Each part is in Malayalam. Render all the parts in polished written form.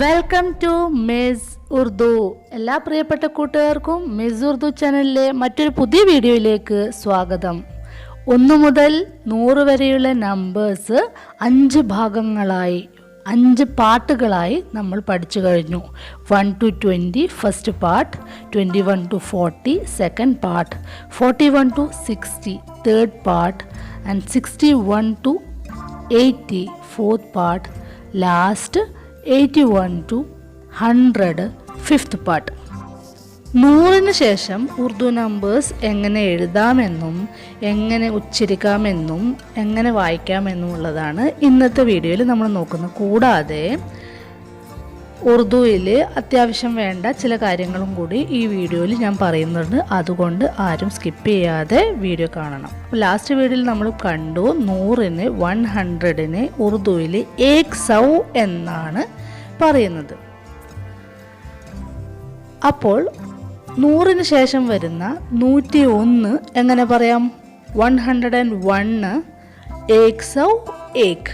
Welcome to miss Urdu. എല്ലാ പ്രിയപ്പെട്ട കൂട്ടുകാർക്കും മിസ് ഉർദു ചാനലിലെ മറ്റൊരു പുതിയ വീഡിയോയിലേക്ക് സ്വാഗതം. 1 മുതൽ 100 വരെയുള്ള നമ്പേഴ്സ് 5 ഭാഗങ്ങളായി 5 പാർട്ടുകളായി നമ്മൾ പഠിച്ചു കഴിഞ്ഞു. 1 to 20 first part, 21 to 40 second part, 41 to 60 third part and 61 to 80 fourth part, last 81 to 100 fifth part. 100-ന് ശേഷം ഉറുദു നമ്പേഴ്സ് എങ്ങനെ എഴുതാമെന്നും എങ്ങനെ ഉച്ചരിക്കാമെന്നും എങ്ങനെ വായിക്കാമെന്നും ഉള്ളതാണ് ഇന്നത്തെ വീഡിയോയിൽ നമ്മൾ നോക്കുന്നത്. കൂടാതെ ഉറുദുവിൽ അത്യാവശ്യം വേണ്ട ചില കാര്യങ്ങളും കൂടി ഈ വീഡിയോയിൽ ഞാൻ പറയുന്നുണ്ട്. അതുകൊണ്ട് ആരും സ്കിപ്പ് ചെയ്യാതെ വീഡിയോ കാണണം. ലാസ്റ്റ് വീഡിയോയിൽ നമ്മൾ കണ്ടു 100-ന് 100-ന് ഉറുദുവിൽ ഏക് സൗ എന്നാണ് പറയുന്നത്. അപ്പോൾ 100-ന് ശേഷം വരുന്ന 101 എങ്ങനെ പറയാം? 101 ഏക് സൗ ഏക്,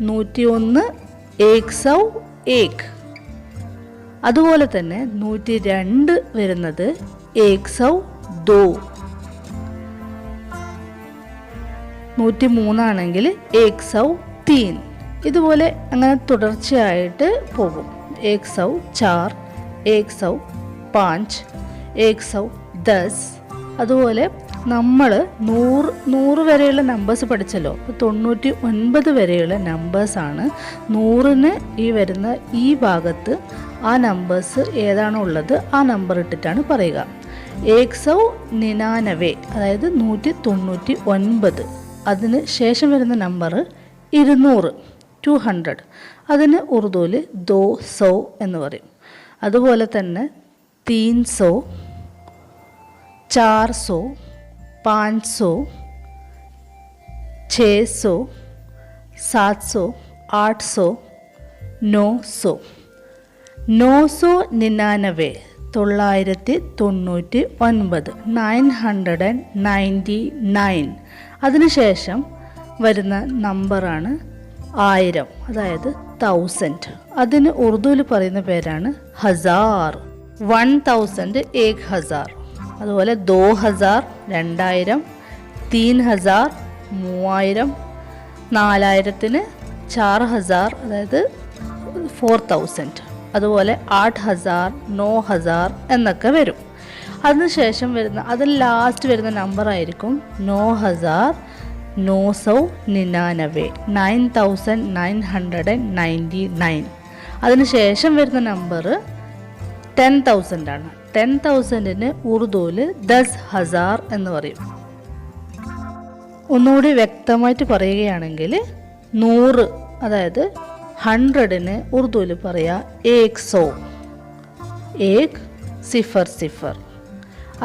101 ഏക് സൗ ഏക്. അതുപോലെ തന്നെ 102 വരുന്നത് ഏക് സൗ ദോ, 103 ആണെങ്കിൽ ഏക് സൗ തീൻ. ഇതുപോലെ അങ്ങനെ തുടർച്ചയായിട്ട് പോകും. ഏക് സൗ ചാർ, ഏക് സൗ പാഞ്ച്, ഏക് സൗ 10. അതുപോലെ നമ്മൾ 100 വരെയുള്ള നമ്പേഴ്സ് പഠിച്ചല്ലോ. അപ്പോൾ 99 വരെയുള്ള നമ്പേഴ്സാണ് 100-ന് ഈ വരുന്ന ഈ ഭാഗത്ത് ആ നമ്പേഴ്സ് ഏതാണോ ഉള്ളത് ആ നമ്പർ ഇട്ടിട്ടാണ് പറയുക. ഏക് സൗ 99 അതായത് 199. അതിന് ശേഷം വരുന്ന നമ്പർ 200 200. അതിന് ഉറുദുവിൽ 200 എന്ന് പറയും. അതുപോലെ തന്നെ 300, 400, 500, 600, 700, 800, 900. 999 999, 999. അതിനുശേഷം വരുന്ന നമ്പറാണ് 1000, അതായത് 1000. അതിന് ഉറുദുവിൽ പറയുന്ന പേരാണ് ഹസാർ. 1000 ഏക് ഹസാർ. അതുപോലെ 2000 2000, 3000 3000, 4000-ന് 4000 അതായത് 4000. അതുപോലെ 8000 9000 എന്നൊക്കെ വരും. അതിനുശേഷം വരുന്ന അതിൽ ലാസ്റ്റ് വരുന്ന നമ്പർ ആയിരിക്കും 9999, 9999. അതിനുശേഷം വരുന്ന നമ്പർ 10,000 ആണ്. 10,000-ന് ഉറുദുവിൽ 10,000 എന്ന് പറയും. ഒന്നുകൂടി വ്യക്തമായിട്ട് പറയുകയാണെങ്കിൽ 100 അതായത് 100-ന് ഉറുദുവിൽ പറയാ ഏക് സൗ, ഏക് സിഫർ സിഫർ.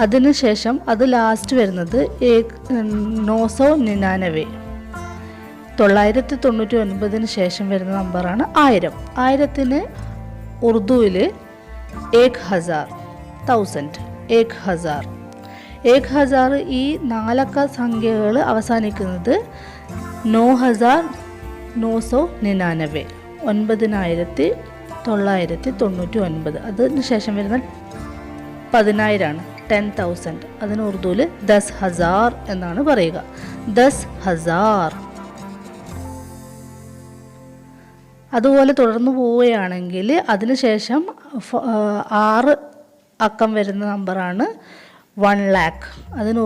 അതിനുശേഷം അത് ലാസ്റ്റ് വരുന്നത് 999. 999-ന് ശേഷം വരുന്ന നമ്പറാണ് 1000. 1000-ന് ഉറുദുവിൽ ഏക് ഹസാർ, 1000 ഏക് ഹസാർ. ഏക് ഹസാർ ഈ 4 അക്ക സംഖ്യകൾ അവസാനിക്കുന്നത് 9999, 9999. അതിന് ശേഷം വരുന്ന 10,000 10,000. അതിന് ഉറുദുവിൽ 10,000 എന്നാണ് പറയുക. 10,000. അതുപോലെ തുടർന്ന് പോവുകയാണെങ്കിൽ അതിനുശേഷം 6 അക്കം വരുന്ന നമ്പറാണ് 1 lakh. അതിന്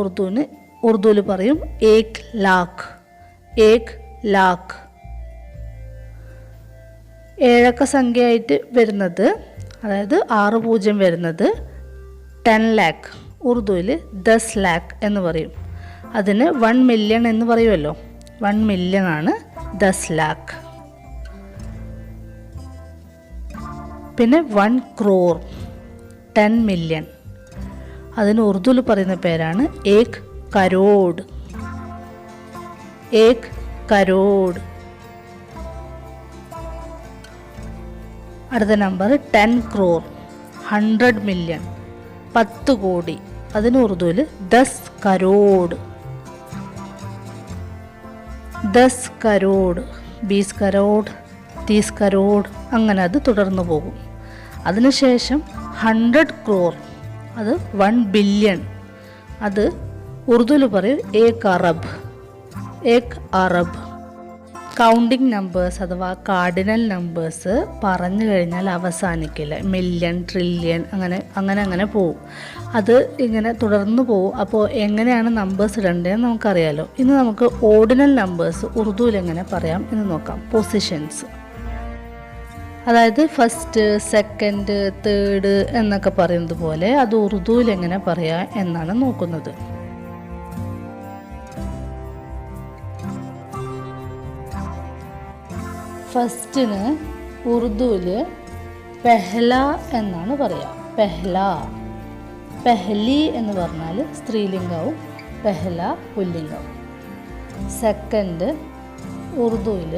ഉറുദുവിൽ പറയും ഏക് ലാഖ്, ഏക് ലാഖ്. 7 അക്ക സംഖ്യയായിട്ട് വരുന്നത് അതായത് 60 വരുന്നത് 10 lakh. ഉറുദുവിൽ 10 lakh എന്ന് പറയും. അതിന് 1 million എന്ന് പറയുമല്ലോ, 1 million ആണ് 10 lakh. പിന്നെ 1 crore, 10 million. അതിന് ഉറുദുവിൽ പറയുന്ന പേരാണ് ഏക് കരോഡ്, ഏക് കരോഡ്. അടുത്ത നമ്പർ 10 crore, 100 million, 10 കോടി. അതിന് ഉറുദുവിൽ 10 കരോഡ്, 10 കരോഡ്, 20 കരോഡ്, 30 കരോഡ്, അങ്ങനെ അത് തുടർന്നു പോകും. അതിനുശേഷം 100 crore, അത് 1 ബില്യൺ. അത് ഉറുദുവിൽ പറയും ഏക് അറബ്. കൗണ്ടിങ് നമ്പേഴ്സ് അഥവാ കാർഡിനൽ നമ്പേഴ്സ് പറഞ്ഞു കഴിഞ്ഞാൽ അവസാനിക്കില്ല. മില്യൺ, ട്രില്യൺ, അങ്ങനെ പോവും. അത് ഇങ്ങനെ തുടർന്ന് പോവും. അപ്പോൾ എങ്ങനെയാണ് നമ്പേഴ്സ് ഇടേണ്ടതെന്ന് നമുക്കറിയാലോ. ഇന്ന് നമുക്ക് ഓർഡിനൽ നമ്പേഴ്സ് ഉറുദുവിൽ എങ്ങനെ പറയാം എന്ന് നോക്കാം. പൊസിഷൻസ്, അതായത് ഫസ്റ്റ്, സെക്കൻഡ്, തേർഡ് എന്നൊക്കെ പറയുന്നത് പോലെ അത് ഉറുദുവിൽ എങ്ങനെ പറയാം എന്നാണ് നോക്കുന്നത്. ഫസ്റ്റിന് ഉറുദുവിൽ പെഹ്ല എന്നാണ് പറയുക. പെഹ്ലി എന്ന് പറഞ്ഞാൽ സ്ത്രീലിംഗവും പെഹ്ല പുല്ലിംഗവും. സെക്കൻഡ് ഉറുദുവിൽ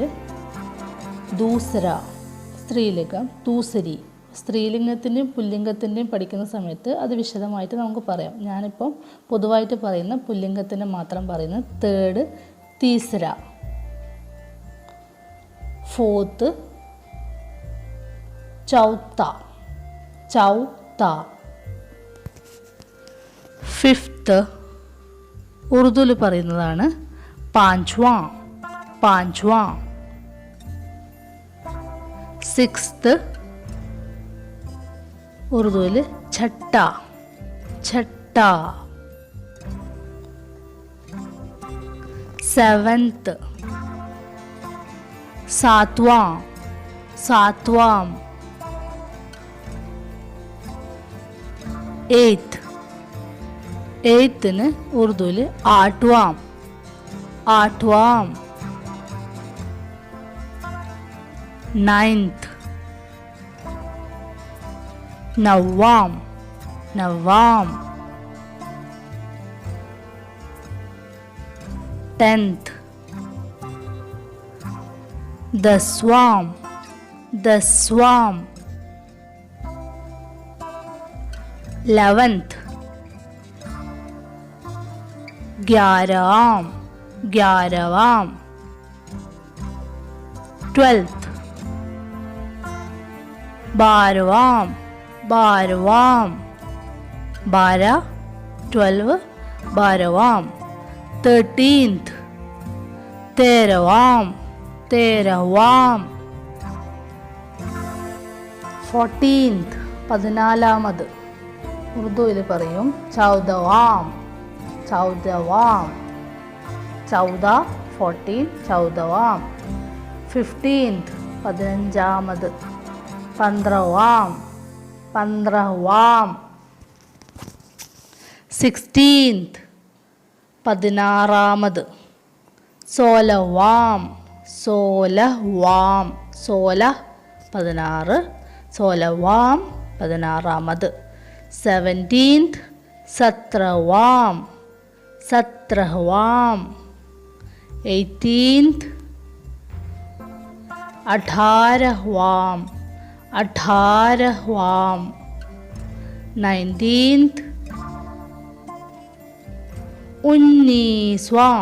ദൂസര, സ്ത്രീലിംഗം, ദൂസരി. സ്ത്രീലിംഗത്തിൻ്റെയും പുല്ലിംഗത്തിൻ്റെയും പഠിക്കുന്ന സമയത്ത് അത് വിശദമായിട്ട് നമുക്ക് പറയാം. ഞാനിപ്പം പൊതുവായിട്ട് പറയുന്ന പുല്ലിംഗത്തിൻ്റെ മാത്രം പറയുന്നത്. തേർഡ് തീസര. ഫോർത്ത് ചൗത്ത. ഫിഫ്ത്ത് ഉറുദുവിൽ പറയുന്നതാണ് പാഞ്ച്വാ. സിക്സ്ത് ഉറുദുവിൽ ഛട്ട. സെവൻത്ത് സാത്വാം. എയ്ത്തിന് ഉറുദുവിൽ ആട്വാം. നയൻത്ത് നവാം. 10th दसवां. 11th ग्यारहवां. 12th बारहवां. 12 बारहवां. 13th तेरहवां. 14th 14ാമത് ഉറുദുവിൽ പറയും ചൗദവാം. 14 ചൗദവാം. 15th 15ാമത് പന്ത്രവാം. 16th 16ാമത് സോലവാം. 16 സോലവാം 16ാമത്. 17th സത്രവാം. 18th 18വാം. 19th 19വാം.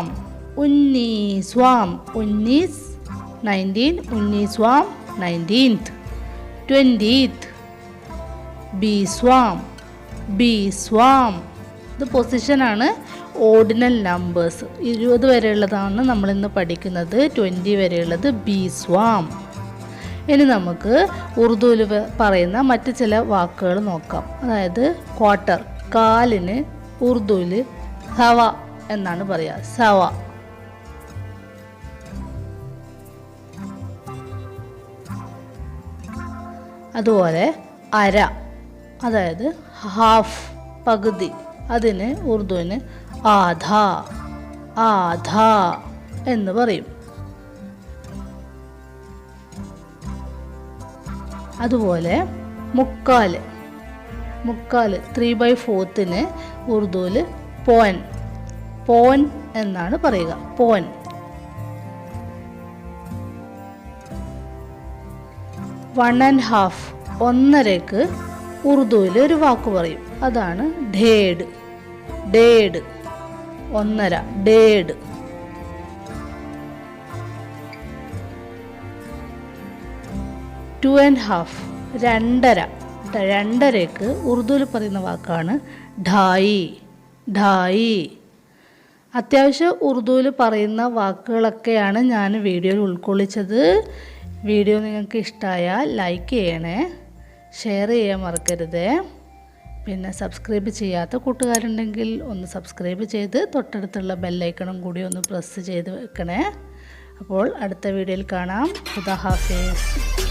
19th 20th ബീസ്വാം. ഇത് പൊസിഷനാണ്. ഓർഡിനൽ നമ്പേഴ്സ് 20 വരെയുള്ളതാണ് നമ്മളിന്ന് പഠിക്കുന്നത്. 20 വരെയുള്ളത് ബീസ്വാം. ഇനി നമുക്ക് ഉറുദുവിൽ പറയുന്ന മറ്റ് ചില വാക്കുകൾ നോക്കാം. അതായത് ക്വാർട്ടർ, കാലിന് ഉറുദുവിൽ സവ എന്നാണ് പറയുക. സവ. അതുപോലെ അര, അതായത് ഹാഫ്, പകുതി, അതിന് ഉറുദുവിന് ആധാ എന്ന് പറയും. അതുപോലെ മുക്കാൽ 3/4 ഉറുദുവിൽ പോൻ എന്നാണ് പറയുക. പോൻ. 1.5 ഒന്നരക്ക് ഉറുദുവിൽ ഒരു വാക്ക് പറയും. അതാണ് ഡേഡ്. ഒന്നര, ഡേഡ്. 2.5 രണ്ടര. രണ്ടരയ്ക്ക് ഉറുദുവിൽ പറയുന്ന വാക്കാണ് ഢായി. ഢായി. അത്യാവശ്യം ഉറുദുവിൽ പറയുന്ന വാക്കുകളൊക്കെയാണ് ഞാൻ വീഡിയോയിൽ ഉൾക്കൊള്ളിച്ചത്. വീഡിയോ നിങ്ങൾക്ക് ഇഷ്ടമായാൽ ലൈക്ക് ചെയ്യണേ, ഷെയർ ചെയ്യാൻ മറക്കരുത്. പിന്നെ സബ്സ്ക്രൈബ് ചെയ്യാത്ത കൂട്ടുകാരുണ്ടെങ്കിൽ ഒന്ന് സബ്സ്ക്രൈബ് ചെയ്ത് തൊട്ടടുത്തുള്ള ബെല്ലൈക്കണും കൂടി ഒന്ന് പ്രസ് ചെയ്ത് വെക്കണേ. അപ്പോൾ അടുത്ത വീഡിയോയിൽ കാണാം. ഖുദാ ഹാഫിസ്.